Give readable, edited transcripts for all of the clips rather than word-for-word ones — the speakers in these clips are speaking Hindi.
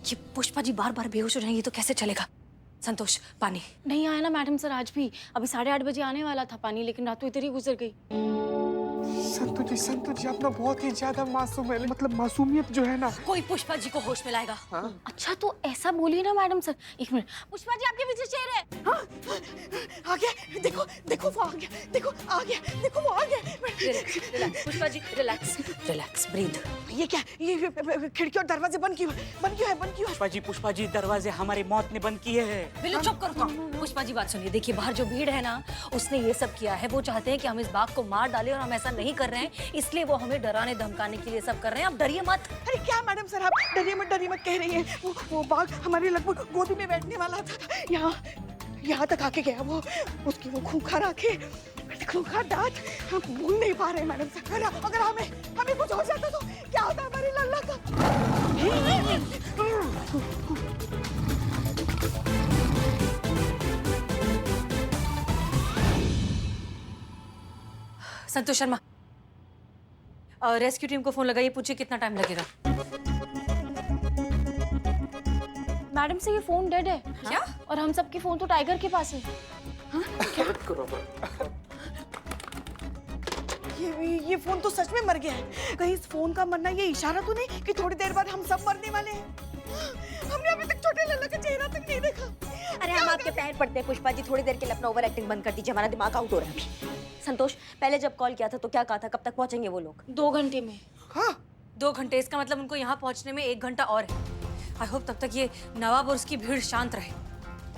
ये पुष्पा जी बार बार बेहोश हो जाएंगी तो कैसे चलेगा? संतोष, पानी। नहीं आया ना मैडम सर आज भी। अभी 8:30 बजे आने वाला था पानी, लेकिन रात तो इधर ही गुजर गई। संतोष जी आप ना बहुत ही ज्यादा मासूम है, मतलब मासूमियत जो है ना। कोई पुष्पा जी को होश में लाएगा। हाँ? अच्छा तो ऐसा बोलिए ना मैडम सर। एक मिनट, पुष्पा जी आपके पीछे शेर है। आ गया, देखो देखो वो आ गया, देखो आ गया, देखो वो आ गया। Relax Pushpa ji, relax relax, breathe. ये क्या, ये खिड़की और दरवाजे बंद क्यों है? बंद क्यों है? बंद क्यों है? पुष्पा जी दरवाजे हमारी मौत ने बंद किए हैं। बिल्लू चुप करो तुम। पुष्पा जी बात सुनिए, देखिए बाहर जो भीड़ है ना, उसने ये सब किया है। वो चाहते हैं कि हम इस बाघ को मार डालें और हम ऐसा नहीं कर रहे हैं, इसलिए वो हमें डराने धमकाने के लिए सब कर रहे हैं। आप डरिए मत। अरे क्या मैडम सर, आप डरिए मत कह रही हैं। वो बाघ हमारे लगभग गोदी में बैठने वाला था। यहाँ तक आके गया वो। उसकी वो खूंखार आंखें, खूंखार दांत, हम भूल नहीं पा रहे मैडम सर। अगर हमें कुछ हो जाता तो क्या होता हमारे लल्ला का? संतोष शर्मा, रेस्क्यू टीम को फोन लगाइए, पूछिए कितना टाइम लगेगा। मैडम से ये फोन डेड है। क्या? और हम सबके फोन तो टाइगर के पास है। ये फोन तो सच में मर गया है। कहीं इस फोन का मरना ये इशारा तो नहीं कि थोड़ी देर बाद हम सब मरने वाले हैं? हमने अभी तक छोटे लल्ला का चेहरा तक नहीं देखा। अरे हम आपके पैर पड़ते हैं पुष्पा जी, थोड़ी देर के लिए अपना ओवर एक्टिंग बंद कर दीजिए, हमारा दिमाग आउट हो रहा है अभी। संतोष, पहले जब कॉल किया था तो क्या कहा था, कब तक पहुंचेंगे वो लोग? 2 घंटे में। हाँ 2 घंटे, इसका मतलब उनको यहाँ पहुँचने में 1 घंटा और है। आई होप तब तक ये नवाब और उसकी भीड़ शांत रहे।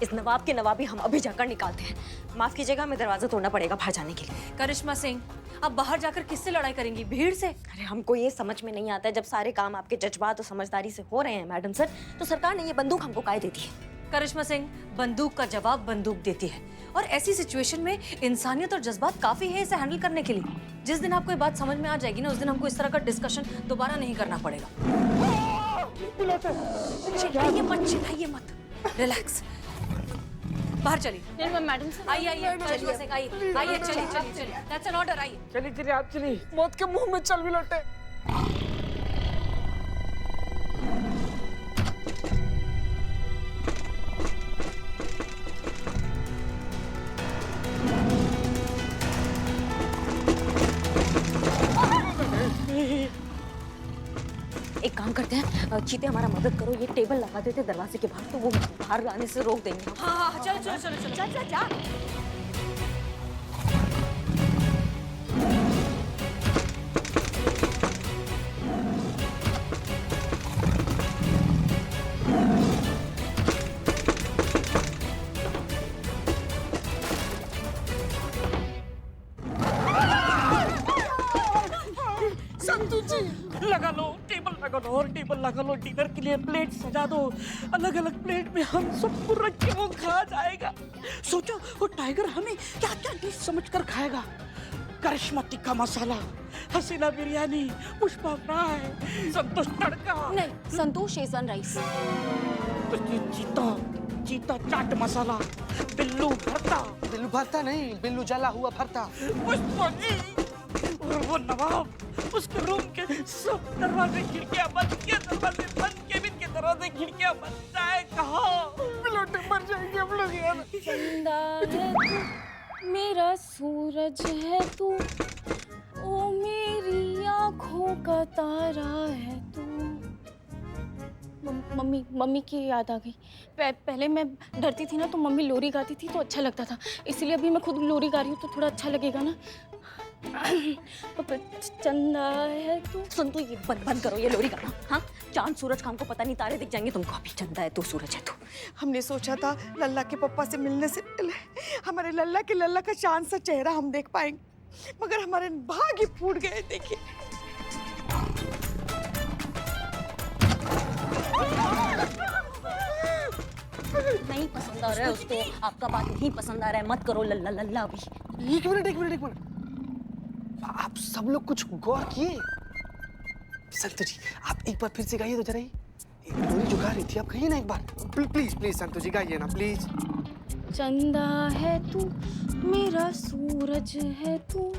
इस नवाब के नवाबी हम अभी जाकर निकालते हैं। माफ कीजिएगा, हमें दरवाजा तोड़ना पड़ेगा बाहर जाने के लिए। करिश्मा सिंह, अब बाहर जाकर किससे लड़ाई करेंगी? भीड़ से? अरे हमको ये समझ में नहीं आता है, जब सारे काम आपके जज्बात और समझदारी से हो रहे हैं मैडम सर, तो सरकार ने ये बंदूक हमको काहे दे दी है? करिश्मा सिंह, बंदूक का जवाब बंदूक देती है, और ऐसी सिचुएशन में इंसानियत और जज्बात काफी है इसे हैंडल करने के लिए। जिस दिन आपको ये बात समझ में आ जाएगी ना, उस दिन हमको इस तरह का डिस्कशन दोबारा नहीं करना पड़ेगा। चिल्लाइए मत, रिलैक्स। बाहर चलिए। नहीं मैडम सर, आइए करिश्मा सिंह, आइए चलिए। दैट्स एन ऑर्डर, आइए। चलिए आप चलिए, मौत के मुंह में चल भी लौटे। एक काम करते हैं, चीते हमारा मदद करो, ये टेबल लगा देते दरवाजे के बाहर, तो वो बाहर आने से रोक देंगे। हाँ चलो। जा। लगा लो और टेबल लगा लो, डिनर के लिए प्लेट सजा दो, अलग अलग प्लेट में हम सबको रख के वो खा जाएगा। सोचो वो टाइगर हमें क्या क्या डिश समझ कर खाएगा। करिश्मा टिक्का मसाला, हसीना बिरयानी, पुष्पा फ्राई, संतोष तड़का, नहीं संतोष शेजवान राइस। चीता चाट मसाला, बिल्लू भरता नहीं, बिल्लू जला हुआ भरता। पुष्पा जी और वो नवाब, उसके रूम के सब दरवाजे खिड़कियां बंद किए, केबिन के दरवाजे खिड़कियां बंद। जाए कहाँ? बिलोटे मर जाएंगे हम लोग यार। चंदा है तू, मेरा सूरज है तू, ओ मेरी आँखों का तारा है तू। मम्मी की याद आ गई। पहले मैं डरती थी ना, तो मम्मी लोरी गाती थी तो अच्छा लगता था, इसलिए अभी मैं खुद लोरी गा रही हूँ तो थोड़ा अच्छा लगेगा ना। चंदा है तू। सुन तो, ये बंद करो ये लोरी गाना। हाँ, चांद सूरज का हमको पता नहीं, तारे दिख जाएंगे तुमको। अभी चंदा है तू, सूरज है तू। हमने सोचा था लल्ला के पप्पा से मिलने से पहले हमारे लल्ला का चांद सा चेहरा हम देख पाएंगे, मगर हमारे भाग्य फूट गए। देखिए नहीं पसंद आ रहा है उसको, आपका बात नहीं पसंद आ रहा है, मत करो लल्ला अभी। एक मिनट, आप सब लोग कुछ गौर किए? संतोष जी आप एक बार फिर से गाइए तो जरा, लोरी जो गा रही थी आप कहिए ना एक बार, प्लीज संतोष जी गाइए ना प्लीज। चंदा है तू, मेरा सूरज है तू,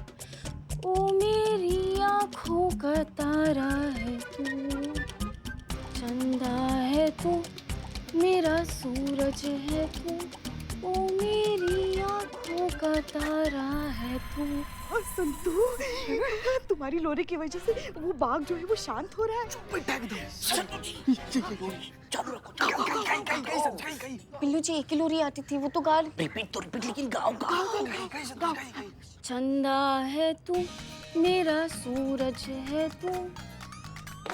ओ मेरी आँखों का तारा है तू। चंदा है तू, तुम्हारी लोरी की वजह से वो बाघ जो है वो शांत हो रहा है। बेटा एकदम चालू रखो पिल्लू जी एक लोरी आती थी वो तो गा रिपीट तो रिपीट, लेकिन गाओ गाओ। चंदा है तू मेरा सूरज है तू,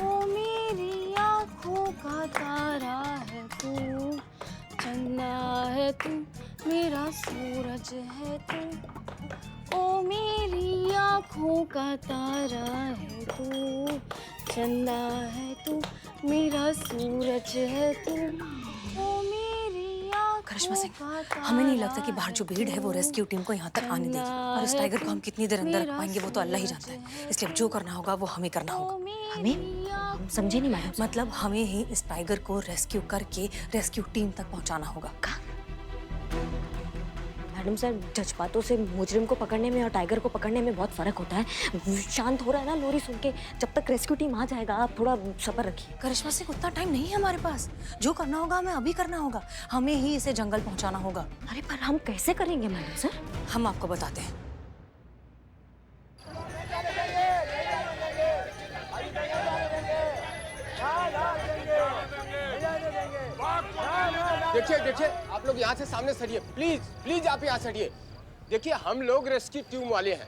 ओ मेरी आँखों का तारा है तू। चंदा है तू मेरा सूरज है तू, ओ मेरी आँखों का तारा है तू। चंदा है तू मेरा सूरज है तू, ओ मेरी करिश्मा सिंह, हमें नहीं लगता कि बाहर जो भीड़ है वो रेस्क्यू टीम को यहाँ तक आने देगी, और इस टाइगर को हम कितनी देर अंदर रख पाएंगे वो तो अल्लाह ही जानता है। इसलिए जो करना होगा वो हमें करना होगा। हमें? हम समझे नहीं मैडम। मतलब हमें ही इस टाइगर को रेस्क्यू करके रेस्क्यू टीम तक पहुँचाना होगा। मैडम सर, जज्बातों से मुजरिम को पकड़ने में और टाइगर को पकड़ने में बहुत फर्क होता है। शांत हो रहा है ना लोरी सुन के, जब तक रेस्क्यू टीम आ जाएगा आप थोड़ा सब्र रखिए। करिश्मा सिंह, उतना टाइम नहीं है हमारे पास। जो करना होगा हमें अभी करना होगा। हमें ही इसे जंगल पहुंचाना होगा। अरे पर हम कैसे करेंगे मैडम सर? हम आपको बताते हैं। देखिए देखिए, आप लोग यहाँ से सामने सरिए, प्लीज प्लीज आप यहाँ सरिए। देखिए हम लोग रेस्क्यू टीम वाले हैं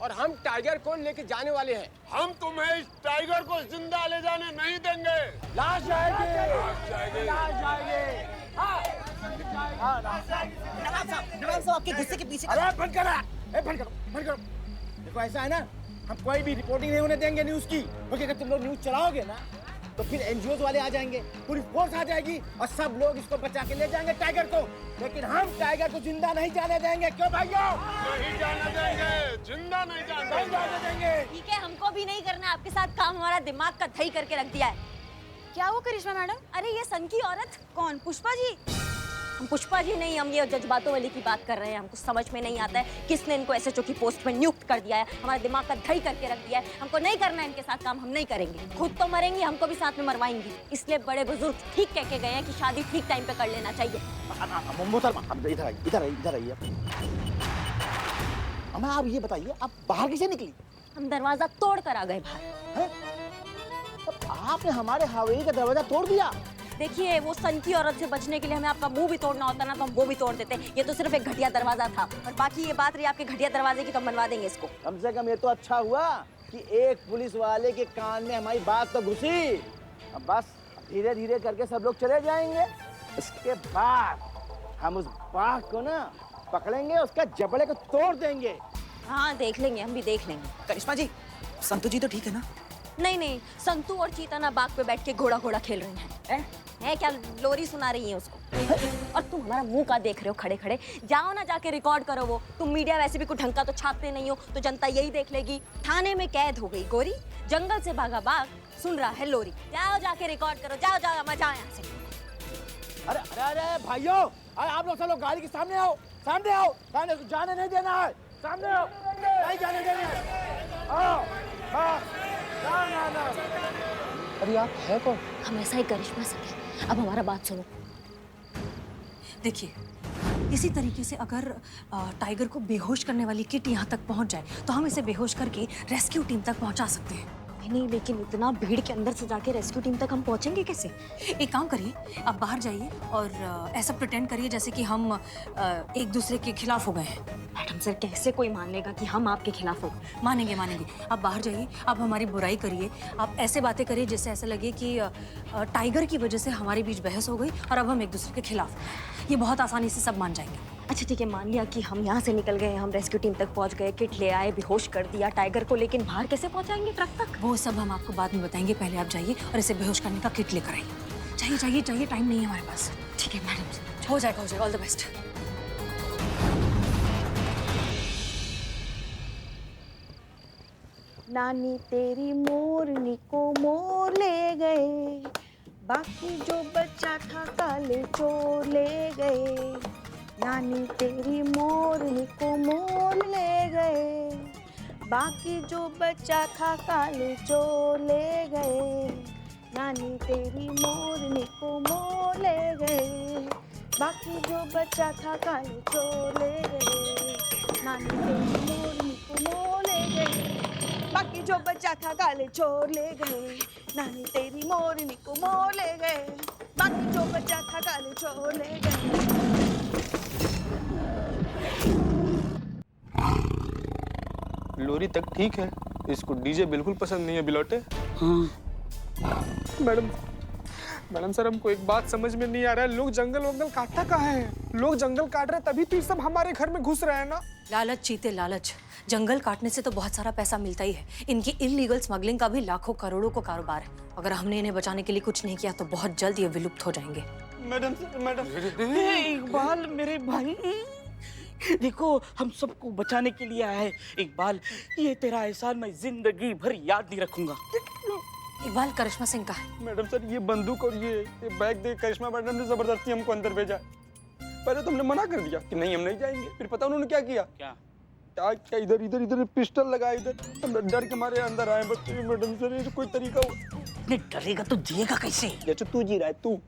और हम टाइगर को लेके जाने वाले हैं। हम तुम्हें इस टाइगर को जिंदा ले जाने नहीं देंगे। लाश जाएगी, नवाब साहब आपके गुस्से के पीछे अरे बंद करा, बंद करो, बंद करो। देखो ऐसा है ना, हम कोई भी रिपोर्टिंग नहीं होने देंगे न्यूज़ की, क्योंकि अगर तुम लोग न्यूज़ चलाओगे ना तो फिर एनजीओ वाले आ जाएंगे, पूरी फोर्स आ जाएगी और सब लोग इसको बचा के ले जाएंगे टाइगर को। लेकिन हम टाइगर को जिंदा नहीं जाने देंगे। क्यों भाइयों? नहीं जाने देंगे, जिंदा नहीं नहीं जाने देंगे। ठीक है, हमको भी नहीं करना आपके साथ काम। हमारा दिमाग का दही करके रख दिया है। क्या वो करिश्मा मैडम? अरे ये सन की औरत। कौन? पुष्पा जी? हम पुष्पा जी नहीं, हम ये जज्बातों वाली की बात कर रहे हैं। हमको समझ में नहीं आता है किसने इनको एसएचओ की पोस्ट में नियुक्त कर दिया है। हमारा दिमाग का दही करके रख दिया है। हमको नहीं करना है इनके साथ काम, हम नहीं करेंगे। खुद तो मरेंगे, हमको भी साथ में मरवाएंगी। इसलिए बड़े बुजुर्ग ठीक कह के गए हैं कि शादी ठीक टाइम पे कर लेना चाहिए। मोहतरमा, इधर आइए, इधर आइए, इधर आइए। अम्मा आप ये बताइए, आप बाहर कैसे निकली? हम दरवाजा तोड़ कर आ गए बाहर। आपने हमारे हवेली का दरवाजा तोड़ दिया? देखिए, वो सन की औरत से बचने के लिए हमें आपका मुंह भी तोड़ना होता ना तो हम वो भी तोड़ देते। ये तो सिर्फ एक घटिया दरवाजा था, और बाकी ये बात रही आपके घटिया दरवाजे की, तो हम बनवा देंगे इसको। कम से कम ये तो अच्छा हुआ कि एक पुलिस वाले के कान में हमारी बात तो घुसी। अब बस धीरे धीरे करके सब लोग चले जाएंगे। इसके बाद हम उस बाघ को ना पकड़ेंगे, उसका जबड़े को तोड़ देंगे। हाँ देख लेंगे, हम भी देख लेंगे। करिश्मा जी, संतु जी तो ठीक है ना? नहीं नहीं, संतू और चीता ना बाग पे बैठ के घोड़ा घोड़ा खेल रहे हैं। है क्या लोरी सुना रही है उसको? और तुम हमारा मुंह का देख रहे हो खड़े खड़े? जाओ ना जाके रिकॉर्ड करो। वो तुम मीडिया वैसे भी कुछ ढंग का तो छापते नहीं हो, तो जनता यही देख लेगी। थाने में कैद हो गई गोरी, जंगल से भागा बाघ, सुन रहा है लोरी। जाओ जाके रिकॉर्ड करो, जाओ जाओ, मजा आया यहाँ से। अरे अरे अरे भाइयों, अरे आप लोग सब लोग गाड़ी के सामने आओ, सामने आओ, सामने जाने नहीं देना है, सामने आओ, नहीं जाने देना है। आओ, हाँ, ना। अरे आप है कौन? हम ऐसा ही करिश्मा से थे। अब हमारा बात सुनो। देखिए, इसी तरीके से अगर टाइगर को बेहोश करने वाली किट यहाँ तक पहुँच जाए तो हम इसे बेहोश करके रेस्क्यू टीम तक पहुँचा सकते हैं। नहीं, लेकिन इतना भीड़ के अंदर से जाके रेस्क्यू टीम तक हम पहुंचेंगे कैसे? एक काम करिए, आप बाहर जाइए और ऐसा प्रिटेंड करिए जैसे कि हम एक दूसरे के खिलाफ हो गए हैं। मैडम सर, कैसे कोई मान लेगा कि हम आपके खिलाफ हो? मानेंगे। आप बाहर जाइए, आप हमारी बुराई करिए, आप ऐसे बातें करिए जिससे ऐसा लगे कि टाइगर की वजह से हमारे बीच बहस हो गई और अब हम एक दूसरे के खिलाफ हैं। ये बहुत आसानी से सब मान जाएंगे। अच्छा ठीक है, मान लिया कि हम यहाँ से निकल गए, हम रेस्क्यू टीम तक पहुँच गए, किट ले आए, बेहोश कर दिया टाइगर को, लेकिन बाहर कैसे पहुँचाएंगे ट्रक तक? वो सब हम आपको बाद में बताएंगे। पहले आप जाइए और इसे बेहोश करने का किट लेकर आइए। चाहिए, टाइम नहीं है हमारे पास। ठीक है मैडम। हो जाएगा। All the best. नानी तेरी मोरनी को मोर ले गए, बाकी जो बच्चा था काले चोर ले गए। नानी तेरी मोरनी को मोर ले गए, बाकी जो बच्चा था काले चोर ले गए। नानी तेरी मोरनी को मोर ले गए, बाकी जो बच्चा था काले चोर ले गए। नानी तेरी मोरनी को मोर ले गए, बाकी जो बच्चा था काले चोर ले गए, नानी तेरी मोरनी को मोर ले गए, बाकी जो बच्चा था काले चोर ले गए। लोरी तक ठीक है, इसको डीजे बिल्कुल पसंद नहीं है बिलोटे। मैडम मैडम सर, हमको एक बात समझ में नहीं आ रहा है, लोग जंगल वंगल काटता कहाँ है? लोग जंगल काट रहे हैं तभी तो ये सब हमारे घर में घुस रहे हैं ना। लालच चीते लालच, जंगल काटने से तो बहुत सारा पैसा मिलता ही है। इनकी इलीगल स्मगलिंग का भी लाखों करोड़ों को कारोबार है। अगर हमने इन्हें बचाने के लिए कुछ नहीं किया तो बहुत जल्द ये विलुप्त हो जाएंगे। मैडम सर, मैडम इकबाल मेरे भाई, देखो हम सबको बचाने के लिए आया है। इकबाल, ये तेरा एहसान मैं जिंदगी भर याद नहीं रखूंगा। इकबाल, करिश्मा सिंह का है। मैडम सर, ये बंदूक और ये बैग देख करिश्मा मैडम ने जबरदस्ती हमको अंदर भेजा। पहले तो हमने मना कर दिया कि नहीं हम नहीं जाएंगे, फिर पता उन्होंने क्या किया? क्या इधर इधर इधर पिस्टल लगाया इधर, हम डर के मारे अंदर आए। बच्चे मैडम सर, ये कोई तरीका हो? नहीं डरेगा तो जिएगा कैसे? जैसे तू जी रहा है तू।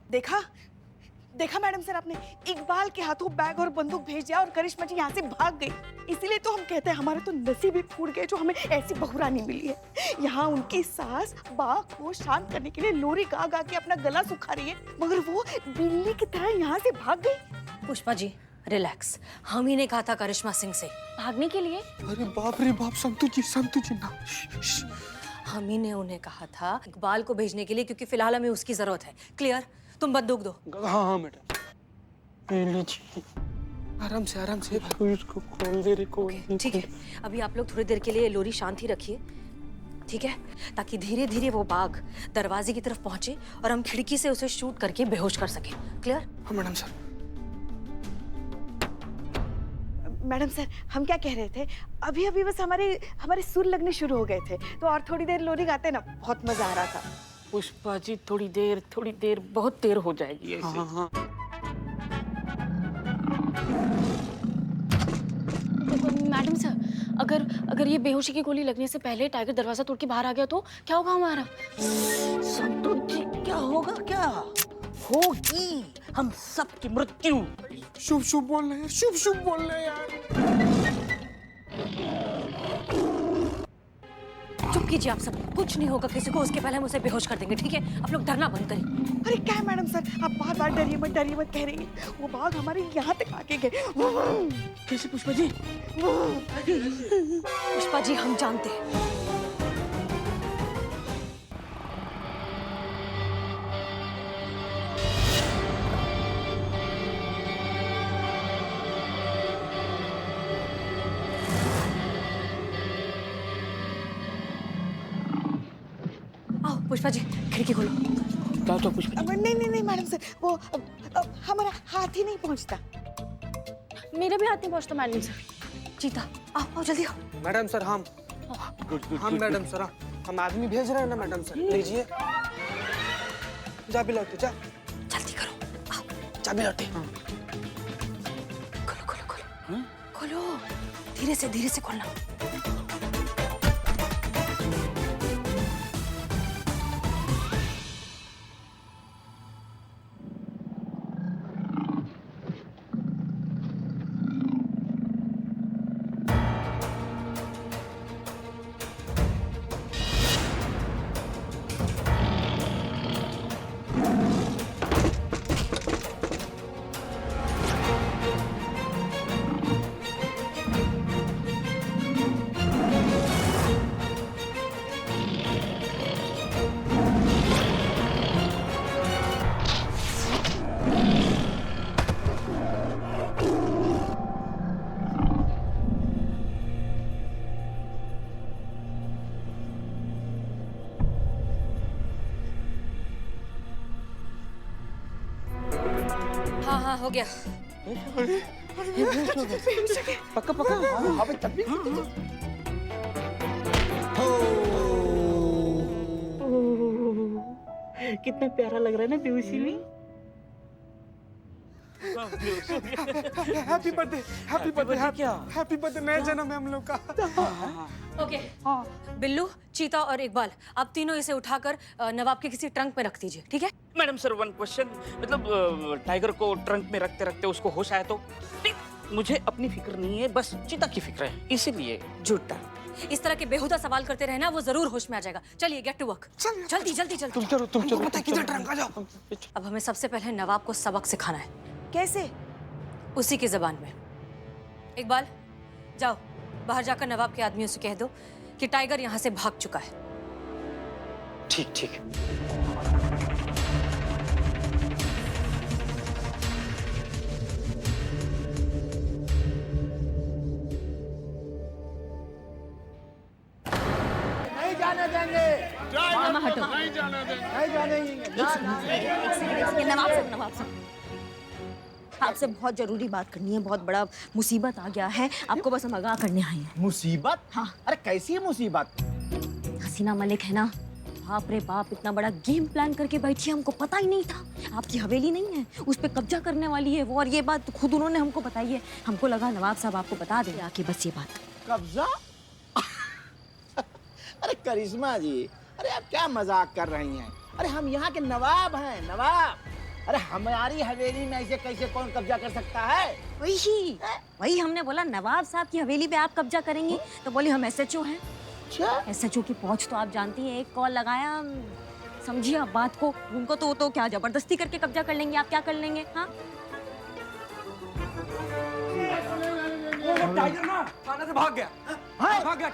देखा मैडम सर, आपने इकबाल के हाथों बैग और बंदूक भेज दिया और करिश्मा जी यहाँ से भाग गई। इसीलिए तो हम कहते हैं हमारे तो नसीब ही फूट गए जो हमें ऐसी बहुरानी मिली है। यहाँ उनकी सास बाघ को शांत करने के लिए लोरी गा गा के अपना गला सुखा रही है, मगर वो बिल्ली की तरह यहाँ से भाग गई। पुष्पा जी रिलैक्स, हम ही ने कहा था करिश्मा सिंह से भागने के लिए। अरे बाप रे बाप, संतु जी ना। हम ही ने उन्हें कहा था इकबाल को भेजने के लिए, क्योंकि फिलहाल हमें उसकी जरूरत है। क्लियर? तुम बंदूक दो। हाँ मैडम, आराम से इसको खोल दे रे। ठीक है, अभी आप लोग थोड़ी देर के लिए लोरी शांत ही रखिए, ठीक है? ताकि धीरे धीरे वो बाघ दरवाजे की तरफ पहुंचे और हम खिड़की से उसे शूट करके बेहोश कर सके। क्लियर? हाँ मैडम सर। मैडम सर, हम क्या कह रहे थे, अभी बस हमारे सुर लगने शुरू हो गए थे, तो और थोड़ी देर लोरी गाते ना, बहुत मजा आ रहा था। पुष्पा जी, थोड़ी देर बहुत देर हो जाएगी ऐसे। हाँ। मैडम सर, अगर ये बेहोशी की गोली लगने से पहले टाइगर दरवाजा तोड़ के बाहर आ गया तो क्या होगा हमारा? संतोष जी, क्या होगा? क्या होगी हम सबकी मृत्यु। शुभ बोल रहे हैं, शुभ बोल रहे हैं यार। चुप कीजिए आप सब, कुछ नहीं होगा किसी को, उसके पहले हम उसे बेहोश कर देंगे, ठीक है? आप लोग डरना बंद करें। अरे क्या है मैडम सर, आप बार डरिए मत कह रही हैं। वो बाघ हमारे यहाँ तक आके गए। कैसे पुष्पा जी? पुष्पा जी, हम जानते हैं। आओ पुष्पा जी, खिड़की खोलो। क्या तो पुष्पा जी? नहीं मैडम सर, वो हमारा हाथ ही नहीं पहुँचता। मेरा भी हाथ नहीं पहुंचता मैडम सर। चीता, आओ जल्दी आओ। मैडम सर, हम मैडम सर, हम आदमी भेज रहे हैं ना मैडम सर, लीजिए। जा बिलौटे, जा जल्दी करो, आओ। जा बिलौटे। खोलो, धीरे से खोलना। हाँ, हो गया। पक्का हाँ भाई, तब भी कितना प्यारा लग रहा है ना बेहोशी में। हैप्पी बर्थडे, नया जन्म है हम लोग का। ओके, बिल्लू, चीता और इकबाल, आप तीनों इसे उठाकर नवाब के किसी ट्रंक में रख दीजिए, ठीक है? मैडम सर, वन क्वेश्चन, मतलब टाइगर को ट्रंक में रखते रखते उसको होश आया तो? नहीं, मुझे अपनी फिक्र नहीं है, बस चीता की फिक्र है, इसीलिए। झूठा, इस तरह के बेहुदा सवाल करते रहना, वो जरूर होश में आ जाएगा। चलिए गेट टू वर्क, जल्दी जल्दी जल्दी। तुम चलो पता है किधर ट्रंक, आ जाओ। अब हमें सबसे पहले नवाब को सबक सिखाना है। कैसे? उसी की जबान में। इकबाल जाओ, बाहर जाकर नवाब के आदमियों से कह दो कि टाइगर यहाँ से भाग चुका है। ठीक ठीक। नहीं जाने देंगे, टाइगर को नहीं जाने देंगे। नहीं जाने देंगे। नवाब साहब आपसे बहुत जरूरी बात करनी है। बहुत बड़ा मुसीबत आ गया है, आपको बस हम आगाह करने आए हैं। मुसीबत? हाँ। अरे कैसी मुसीबत? हसीना मलिक है ना, बाप रे बाप, इतना बड़ा गेम प्लान करके बैठी है, हमको पता ही नहीं था। आपकी हवेली नहीं है, उस पर कब्जा करने वाली है वो, और ये बात खुद उन्होंने हमको बताई है। हमको लगा नवाब साहब आपको बता दें आके बस ये बात। कब्जा? अरे करिश्मा जी, अरे आप क्या मजाक कर रही हैं? अरे हम यहाँ के नवाब हैं, नवाब। अरे हमारी हवेली में ऐसे कैसे कौन कब्जा कर सकता है? वही हमने बोला नवाब साहब की हवेली पे आप कब्जा करेंगी, तो बोली हम SHO हैं। SHO की पहुंच तो आप जानती हैं, एक कॉल लगाया, समझिए आप बात को। उनको तो क्या जबरदस्ती करके कब्जा कर लेंगे, आप क्या कर लेंगे? हाँ, टाइगर ना थाने से भाग गया। भाग गया,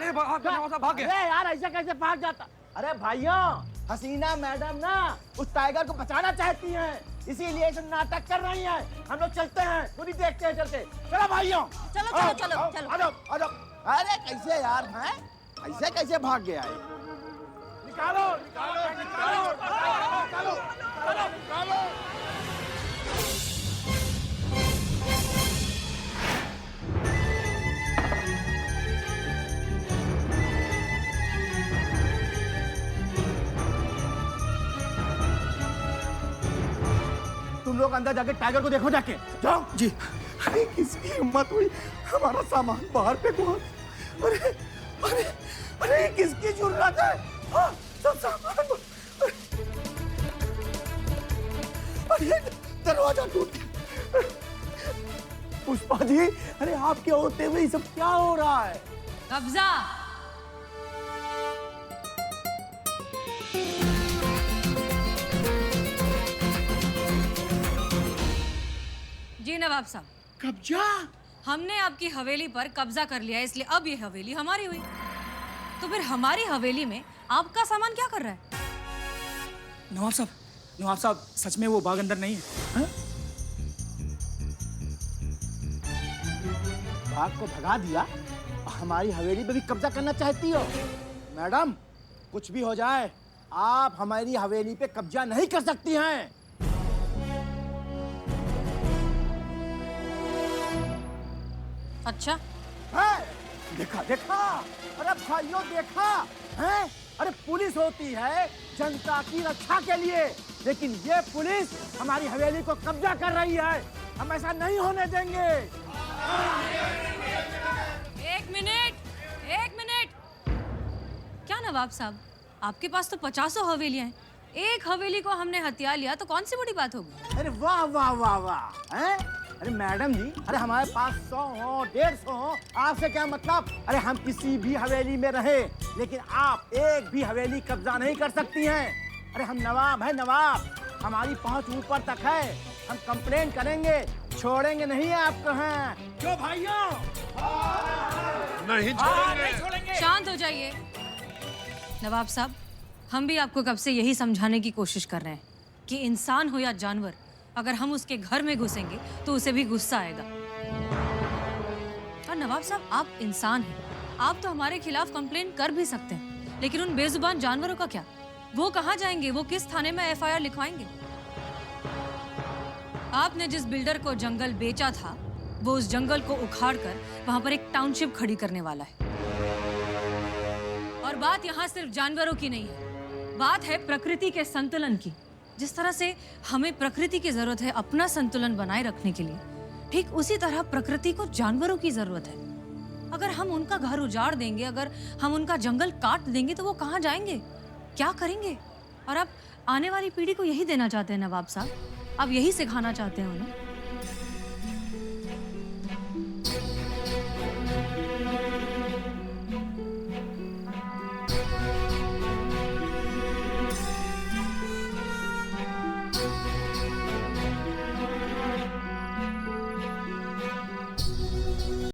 भाग गया। अरे यार ऐसा कैसे भाग जाता? अरे भाइयों, हसीना मैडम ना उस टाइगर को बचाना चाहती हैं, इसीलिए ऐसे नाटक कर रही हैं। हम लोग चलते हैं, पूरी देखते हैं, चलते। चलो भाइयों, चलो चलो चलो चलो। आ जाओ, आ जाओ। अरे कैसे यार हैं? ऐसे कैसे भाग गया है? निकालो, निकालो, निकालो, निकालो, निकालो, निकालो। तुम लोग अंदर जाके टाइगर को देखो, जाके जाओ जी। अरे किसकी हिम्मत हुई हमारा सामान बाहर फेंको? अरे अरे अरे किसकी जुर्रत है? हाँ, सब सामान। अरे दरवाजा टूट गया। पुष्पा जी, अरे आपके होते हुए ये सब क्या हो रहा है? कब्जा। जी नवाब साहब, कब्जा? हमने आपकी हवेली पर कब्जा कर लिया है, इसलिए अब ये हवेली हमारी हुई। तो फिर हमारी हवेली में आपका सामान क्या कर रहा है? नवाब साहब सच में वो बाघ अंदर नहीं है? बाघ को भगा दिया, हमारी हवेली पे भी कब्जा करना चाहती हो? मैडम, कुछ भी हो जाए, आप हमारी हवेली पे कब्जा नहीं कर सकती हैं। अच्छा, है? देखा देखा, अरे भाइयों देखा है? अरे पुलिस होती है जनता की रक्षा के लिए, लेकिन ये पुलिस हमारी हवेली को कब्जा कर रही है। हम ऐसा नहीं होने देंगे। एक मिनट। क्या नवाब साहब, आपके पास तो 50 हवेलियां हैं, एक हवेली को हमने हथिया लिया तो कौन सी बड़ी बात होगी? अरे वाह वाह वाह वाह, हैं? अरे मैडम जी, अरे हमारे पास 100 हो 150 हो, आपसे क्या मतलब? अरे हम किसी भी हवेली में रहे, लेकिन आप एक भी हवेली कब्जा नहीं कर सकती हैं। अरे हम नवाब हैं, नवाब, हमारी पहुंच ऊपर तक है। हम कंप्लेन करेंगे, छोड़ेंगे नहीं आपको। हैं क्यों भाइयों? नहीं छोड़ेंगे। शांत हो जाइए नवाब साहब, हम भी आपको कब से यही समझाने की कोशिश कर रहे हैं कि इंसान हो या जानवर, अगर हम उसके घर में घुसेंगे तो उसे भी गुस्सा आएगा। और नवाब साहब, आप इंसान हैं, आप तो हमारे खिलाफ कंप्लेन कर भी सकते हैं, लेकिन उन बेजुबान जानवरों का क्या? वो कहाँ जाएंगे? वो किस थाने में FIR लिखवाएंगे? आपने जिस बिल्डर को जंगल बेचा था, वो उस जंगल को उखाड़कर वहां पर एक टाउनशिप खड़ी करने वाला है। और बात यहाँ सिर्फ जानवरों की नहीं है, बात है प्रकृति के संतुलन की। जिस तरह से हमें प्रकृति की जरूरत है अपना संतुलन बनाए रखने के लिए, ठीक उसी तरह प्रकृति को जानवरों की जरूरत है। अगर हम उनका घर उजाड़ देंगे, अगर हम उनका जंगल काट देंगे, तो वो कहाँ जाएंगे, क्या करेंगे? और अब आने वाली पीढ़ी को यही देना चाहते हैं नवाब साहब, आप यही सिखाना चाहते हैं उन्हें?